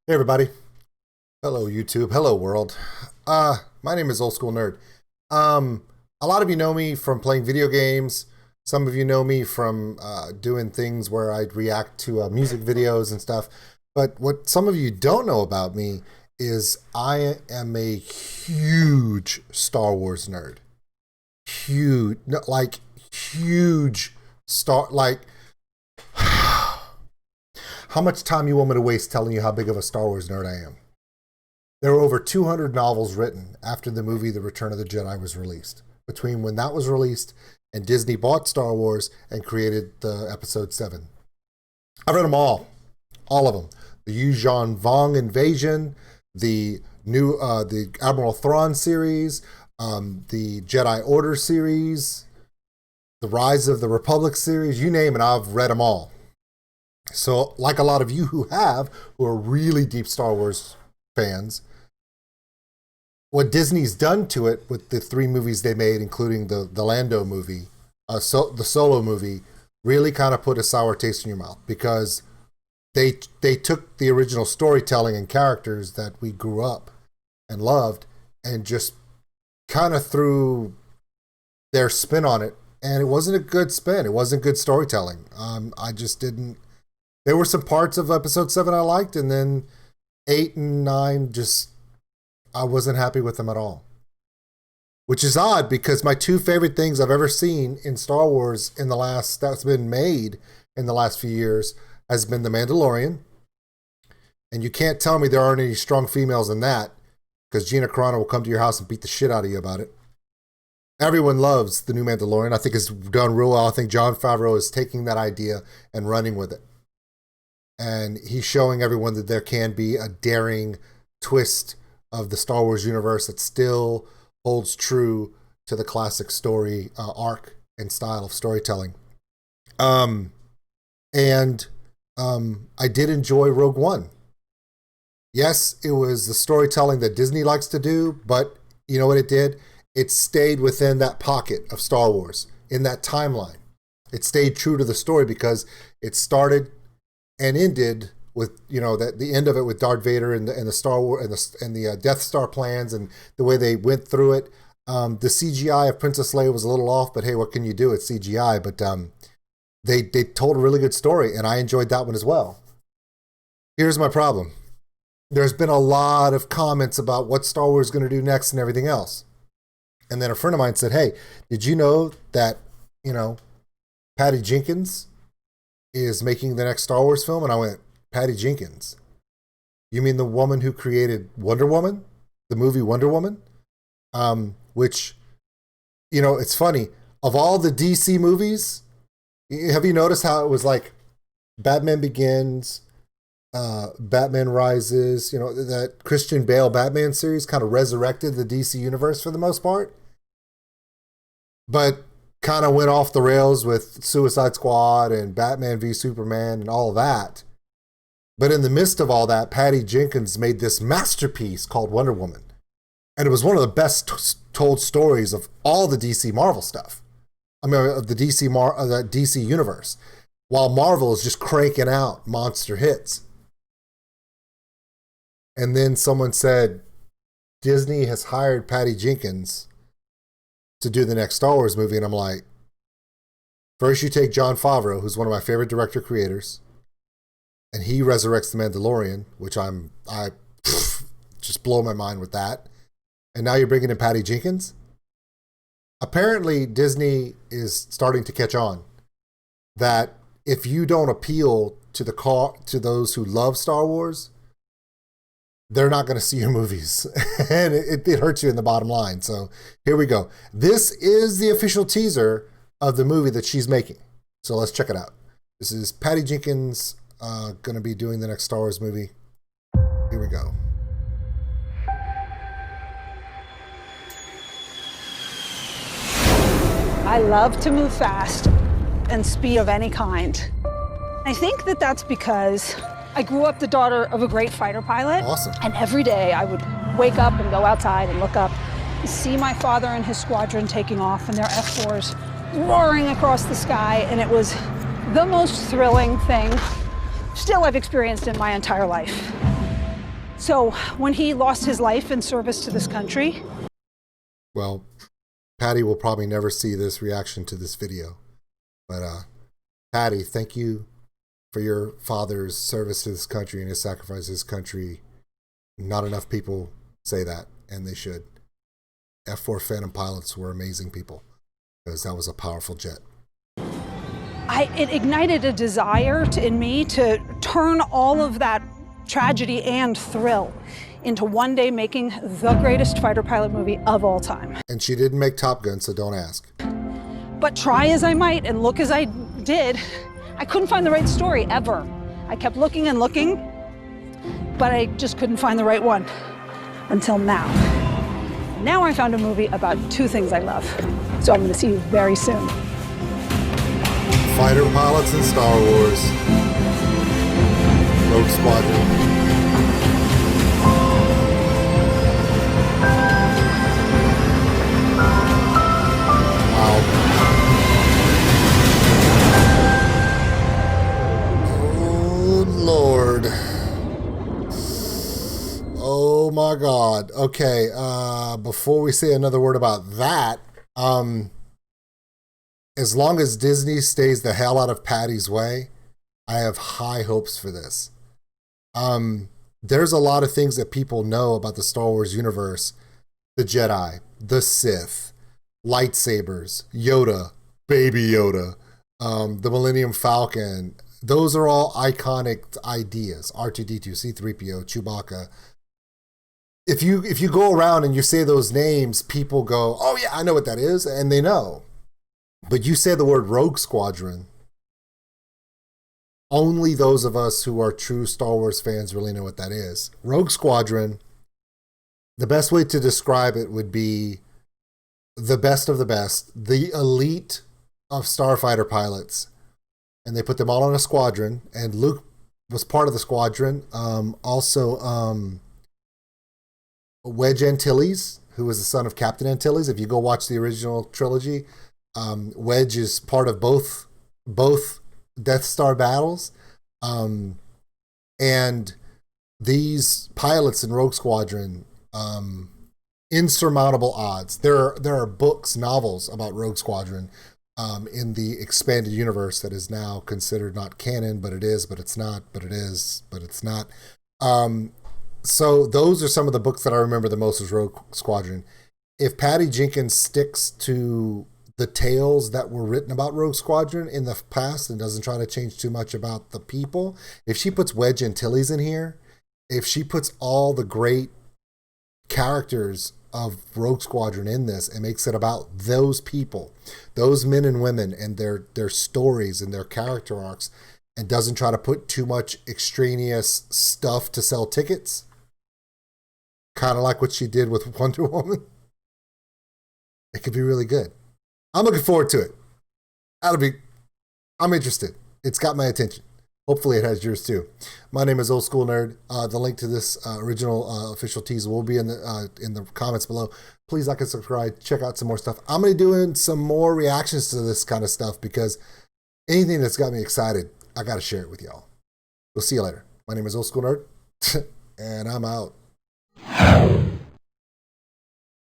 Hey everybody. Hello YouTube. Hello world. My name is Old School Nerd. A lot of you know me from playing video games. Some of you know me from doing things where I'd react to music videos and stuff. But what some of you don't know about me is I am a huge Star Wars nerd. Huge, no, like huge like how much time you want me to waste telling you how big of a Star Wars nerd I am? There were over 200 novels written after the movie The Return of the Jedi was released. Between when that was released and Disney bought Star Wars and created the Episode 7. I've read them all of them. The Yuuzhan Vong Invasion, the the Admiral Thrawn series, the Jedi Order series, the Rise of the Republic series, you name it, I've read them all. So, like a lot of you who are really deep Star Wars fans, what Disney's done to it with the 3 movies they made, including the Lando movie, the Solo movie, really kind of put a sour taste in your mouth because they took the original storytelling and characters that we grew up and loved and just kind of threw their spin on it, and it wasn't a good spin. It wasn't good storytelling. I just didn't. There were some parts of Episode 7 I liked, and then 8 and 9 just, I wasn't happy with them at all. Which is odd because my 2 favorite things I've ever seen in Star Wars that's been made in the last few years has been The Mandalorian. And you can't tell me there aren't any strong females in that because Gina Carano will come to your house and beat the shit out of you about it. Everyone loves the new Mandalorian. I think it's done real well. I think Jon Favreau is taking that idea and running with it. And he's showing everyone that there can be a daring twist of the Star Wars universe that still holds true to the classic story arc and style of storytelling. I did enjoy Rogue One. Yes, it was the storytelling that Disney likes to do, but you know what it did? It stayed within that pocket of Star Wars, in that timeline. It stayed true to the story because it started and ended with, that the end of it with Darth Vader and the Star Wars and the Death Star plans and the way they went through it. The CGI of Princess Leia was a little off, but hey, what can you do? It's CGI. But they told a really good story, and I enjoyed that one as well. Here's my problem. There's been a lot of comments about what Star Wars is going to do next and everything else. And then a friend of mine said, hey, did you know that, Patty Jenkins is making the next Star Wars film? And I went, Patty Jenkins? You mean the woman who created Wonder Woman? The movie Wonder Woman? Which, it's funny. Of all the DC movies, have you noticed how it was like Batman Begins, Batman Rises, that Christian Bale Batman series kind of resurrected the DC universe for the most part, but kind of went off the rails with Suicide Squad and Batman v Superman and all of that. But in the midst of all that, Patty Jenkins made this masterpiece called Wonder Woman. And it was one of the best told stories of all the DC Marvel stuff. I mean, of the DC universe. While Marvel is just cranking out monster hits. And then someone said, Disney has hired Patty Jenkins to do the next Star Wars movie. And I'm like, first you take Jon Favreau, who's one of my favorite director creators, and he resurrects The Mandalorian, which I just blow my mind with that. And now you're bringing in Patty Jenkins? Apparently, Disney is starting to catch on that if you don't appeal to those who love Star Wars, they're not going to see your movies. And it hurts you in the bottom line. So here we go. This is the official teaser of the movie that she's making. So let's check it out. This is Patty Jenkins going to be doing the next Star Wars movie. Here we go. I love to move fast and speed of any kind. I think that that's because I grew up the daughter of a great fighter pilot. Awesome. And every day I would wake up and go outside and look up and see my father and his squadron taking off in their F-4s roaring across the sky. And it was the most thrilling thing still I've experienced in my entire life. So when he lost his life in service to this country. Well, Patty will probably never see this reaction to this video. But Patty, thank you for your father's service to this country and his sacrifice to this country. Not enough people say that, and they should. F-4 Phantom pilots were amazing people because that was a powerful jet. It ignited a desire in me to turn all of that tragedy and thrill into one day making the greatest fighter pilot movie of all time. And she didn't make Top Gun, so don't ask. But try as I might and look as I did, I couldn't find the right story ever. I kept looking and looking, but I just couldn't find the right one until now. Now I found a movie about two things I love. So I'm going to see you very soon. Fighter pilots in Star Wars. Rogue Squadron. Wow. Oh, Lord. Oh, my God. Okay, before we say another word about that, as long as Disney stays the hell out of Patty's way, I have high hopes for this. There's a lot of things that people know about the Star Wars universe. The Jedi, the Sith, lightsabers, Yoda, Baby Yoda, the Millennium Falcon. Those are all iconic ideas. R2-D2, C-3PO, Chewbacca. If you go around and you say those names, people go, oh yeah, I know what that is, and they know. But you say the word Rogue Squadron, only those of us who are true Star Wars fans really know what that is. Rogue Squadron, the best way to describe it would be the best of the best, the elite of starfighter pilots. And they put them all on a squadron, and Luke was part of the squadron. Wedge Antilles, who was the son of Captain Antilles. If you go watch the original trilogy, Wedge is part of both Death Star battles. And these pilots in Rogue Squadron, insurmountable odds. There are books, novels about Rogue Squadron in the expanded universe that is now considered not canon, but it is, but it's not, but it is, but it's not. So those are some of the books that I remember the most as Rogue Squadron. If Patty Jenkins sticks to the tales that were written about Rogue Squadron in the past and doesn't try to change too much about the people, if she puts Wedge Antilles in here, if she puts all the great characters of Rogue Squadron in this and makes it about those people, those men and women and their stories and their character arcs, and doesn't try to put too much extraneous stuff to sell tickets, kind of like what she did with Wonder Woman, it could be really good. I'm looking forward to it. I'm interested. It's got my attention. Hopefully it has yours too. My name is Old School Nerd. The link to this original official teaser will be in the comments below. Please like and subscribe. Check out some more stuff. I'm going to be doing some more reactions to this kind of stuff because anything that's got me excited, I got to share it with y'all. We'll see you later. My name is Old School Nerd, and I'm out.